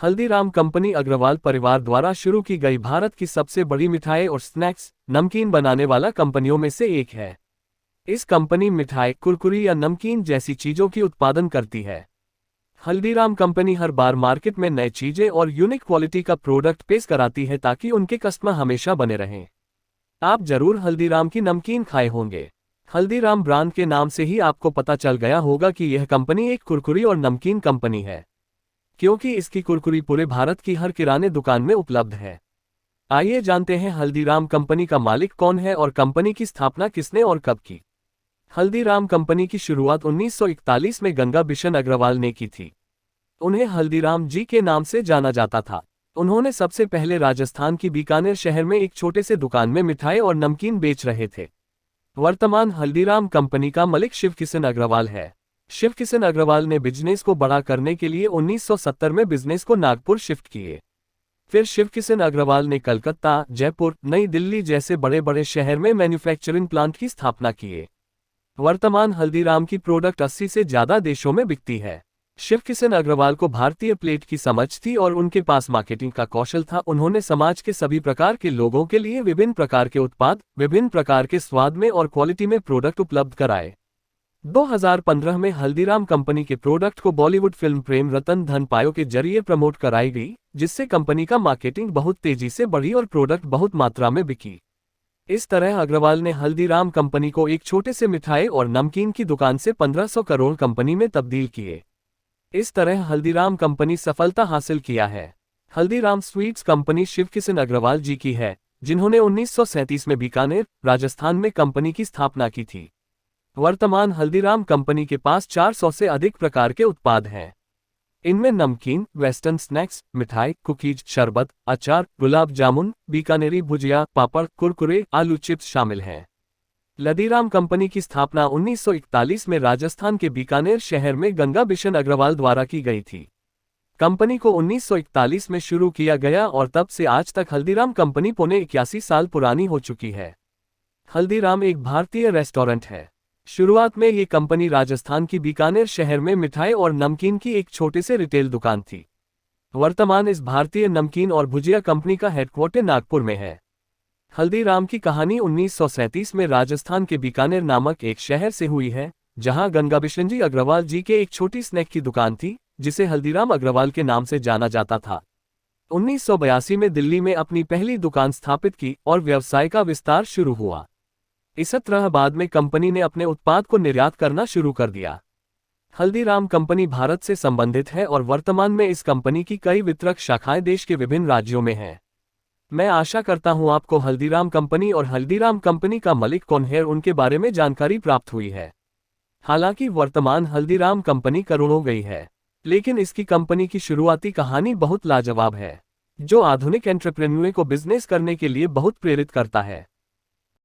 Haldiram company Agarwal परिवार द्वारा शुरू की गई भारत की सबसे बड़ी मिठाई और स्नैक्स, नमकीन बनाने वाला कंपनियों में से एक है। इस कंपनी मिठाई, कुरकुरी या नमकीन जैसी चीजों की उत्पादन करती है। हल्दीराम कंपनी हर बार मार्केट में नई चीजें और यूनिक क्वालिटी का प्रोडक्ट पेश कराती है ताकि उनके कस्टमर हमेशा बने रहें। आप जरूर हल्दीराम की नमकीन खाए होंगे। हल्दीराम ब्रांड के नाम से ही आपको पता चल गया होगा कि यह कंपनी एक कुरकुरी और नमकीन कंपनी है, क्योंकि इसकी कुरकुरी पूरे भारत की हर किराने दुकान में उपलब्ध है। आइए जानते हैं हल्दीराम कंपनी का मालिक कौन है और कंपनी की स्थापना किसने और कब की। हल्दीराम कंपनी की शुरुआत 1941 में गंगा बिशन अग्रवाल ने की थी। उन्हें हल्दीराम जी के नाम से जाना जाता था। उन्होंने सबसे पहले राजस्थान की बीकानेर शहर में एक छोटे से दुकान में मिठाई और नमकीन बेच रहे थे। वर्तमान हल्दीराम कंपनी का मालिक शिवकिशन अग्रवाल है। शिवकिशन अग्रवाल ने बिजनेस को बड़ा करने के लिए 1970 में बिजनेस को नागपुर शिफ्ट किए। फिर शिवकिशन अग्रवाल ने कलकत्ता, जयपुर, नई दिल्ली जैसे बड़े बड़े शहर में मैन्युफैक्चरिंग प्लांट की स्थापना किए। वर्तमान हल्दीराम की प्रोडक्ट 80 से ज्यादा देशों में बिकती है। शिवकिशन अग्रवाल को भारतीय प्लेट की समझ थी और उनके पास मार्केटिंग का कौशल था। उन्होंने समाज के सभी प्रकार के लोगों के लिए विभिन्न प्रकार के उत्पाद, विभिन्न प्रकार के स्वाद में और क्वालिटी में प्रोडक्ट उपलब्ध कराए। 2015 में हल्दीराम कंपनी के प्रोडक्ट को बॉलीवुड फिल्म प्रेम रतन धन पायो के जरिए प्रमोट कराई गई, जिससे कंपनी का मार्केटिंग बहुत तेजी से बढ़ी और प्रोडक्ट बहुत मात्रा में बिकी। इस तरह अग्रवाल ने हल्दीराम कंपनी को एक छोटे से मिठाई और नमकीन की दुकान से 1500 करोड़ कंपनी में तब्दील किए। इस तरह हल्दीराम कंपनी सफलता हासिल किया है। हल्दीराम स्वीट्स कंपनी शिवकिशन अग्रवाल जी की है, जिन्होंने 1937 में बीकानेर, राजस्थान में कंपनी की स्थापना की थी। वर्तमान हल्दीराम कंपनी के पास 400 से अधिक प्रकार के उत्पाद हैं। इनमें नमकीन, वेस्टर्न स्नैक्स, मिठाई, कुकीज, शरबत, अचार, गुलाब जामुन, बीकानेरी भुजिया, पापड़, कुरकुरे, आलू चिप्स शामिल हैं। हल्दीराम कंपनी की स्थापना 1941 में राजस्थान के बीकानेर शहर में गंगा बिशन अग्रवाल द्वारा की गई थी। कंपनी को 1941 में शुरू किया गया और तब से आज तक हल्दीराम कंपनी पौने 81 साल पुरानी हो चुकी है। हल्दीराम एक भारतीय रेस्टोरेंट है। शुरुआत में ये कंपनी राजस्थान की बीकानेर शहर में मिठाई और नमकीन की एक छोटे से रिटेल दुकान थी। वर्तमान इस भारतीय नमकीन और भुजिया कंपनी का हेडक्वार्टर नागपुर में है। हल्दीराम की कहानी 1937 में राजस्थान के बीकानेर नामक एक शहर से हुई है, जहां गंगा बिशन जी अग्रवाल जी के एक छोटी स्नैक की दुकान थी, जिसे हल्दीराम अग्रवाल के नाम से जाना जाता था। 1982 में दिल्ली में अपनी पहली दुकान स्थापित की और व्यवसाय का विस्तार शुरू हुआ। इस तरह बाद में कंपनी ने अपने उत्पाद को निर्यात करना शुरू कर दिया। हल्दीराम कंपनी भारत से संबंधित है और वर्तमान में इस कंपनी की कई वितरक शाखाएं देश के विभिन्न राज्यों में हैं। मैं आशा करता हूं आपको हल्दीराम कंपनी और हल्दीराम कंपनी का मालिक कौन है उनके बारे में जानकारी प्राप्त हुई है। हालांकि वर्तमान हल्दीराम कंपनी करोड़ों गई है, लेकिन इसकी कंपनी की शुरुआती कहानी बहुत लाजवाब है, जो आधुनिक एंटरप्रेन्योर को बिजनेस करने के लिए बहुत प्रेरित करता है।